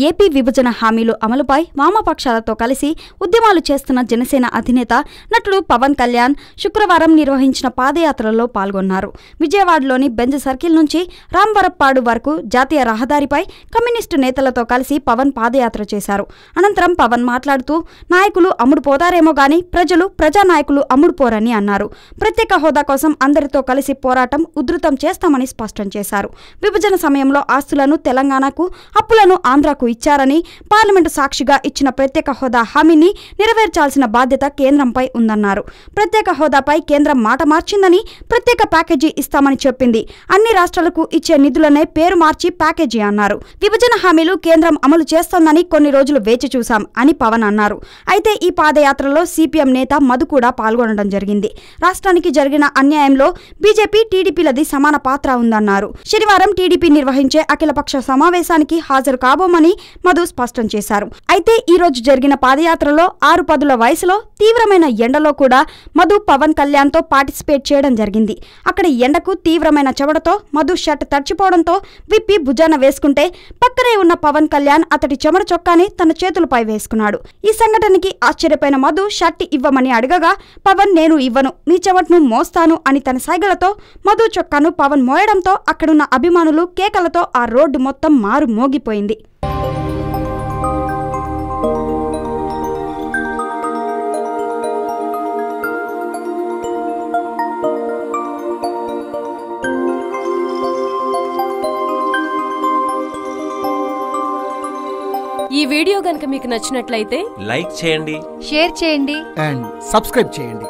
AP విభజన హామీలు అమలుపై వామపక్షాలతో కలిసి ఉద్యమాలు చేస్తున్న జనసేన అధినేత నటుడు పవన్ కళ్యాణ్ శుక్రవారం నిర్వహించిన పాదయాత్రలో పాల్గొన్నారు. విజయవాడలోని బెంజ్ సర్కిల్ నుంచి రాంవరప్పాడు వరకు జాతీయ రహదారిపై కమ్యూనిస్టు నేతలతో కలిసి పవన్ పాదయాత్ర చేశారు. అనంతరం పవన్ మాట్లాడుతూ నాయకులు అమ్ముడుపోతారేమో గాని ప్రజలు ప్రజానాయకులు అమ్ముడుపోరని అన్నారు. ప్రత్యేక హోదా కోసం అందరితో కలిసి పోరాటం ఉధృతం చేస్తామని స్పష్టం చేశారు. విభజన సమయంలో ఆస్తులను తెలంగాణకు, అప్పులను ఆంధ్రాకు ఇచ్చారని, పార్లమెంటు సాక్షిగా ఇచ్చిన ప్రత్యేక హోదా హామీని నెరవేర్చాల్సిన బాధ్యత కేంద్రంపై ఉందన్నారు. ప్రత్యేక హోదాపై కేంద్రం మాట మార్చిందని, ప్రత్యేక ప్యాకేజీ ఇస్తామని చెప్పింది. అన్ని రాష్ట్రాలకు ఇచ్చే నిధులనే పేరు మార్చి ప్యాకేజీ అన్నారు. విభజన హామీలు కేంద్రం అమలు చేస్తోందని కొన్ని రోజులు వేచి చూశాం అని పవన్ అన్నారు. అయితే ఈ పాదయాత్రలో సిపిఎం నేత మధు కూడా పాల్గొనడం జరిగింది. రాష్ట్రానికి జరిగిన అన్యాయంలో బీజేపీ, టీడీపీలది సమాన పాత్ర ఉందన్నారు. శనివారం టీడీపీ నిర్వహించే అఖిలపక్ష సమావేశానికి హాజరు కాబోమని మధు స్పష్టం చేశారు. అయితే ఈ రోజు జరిగిన పాదయాత్రలో 6 పదుల వయసులో తీవ్రమైన ఎండలో కూడా మధు పవన్ కళ్యాణ్ తో పార్టిసిపేట్ చేయడం జరిగింది. అక్కడ ఎండకు తీవ్రమైన చెమటతో మధు షర్ట్ తడిచిపోవడంతో విప్పి భుజాన వేసుకుంటే పక్కనే ఉన్న పవన్ కళ్యాణ్ అతడి చెమట చొక్కాని తన చేతులపై వేసుకున్నాడు. ఈ సంఘటనకి ఆశ్చర్యపోయిన మధు షర్ట్ ఇవ్వమని అడగగా పవన్ నేను ఇవ్వను, నీ చెమటను మోస్తాను అని తన సైగలతో మధు చొక్కాను పవన్ మోయడంతో అక్కడున్న అభిమానులు కేకలతో ఆ రోడ్డు మొత్తం మారు మోగిపోయింది. ఈ వీడియో గనుక మీకు నచ్చినట్లయితే లైక్ చేయండి, షేర్ చేయండి అండ్ సబ్స్క్రైబ్ చేయండి.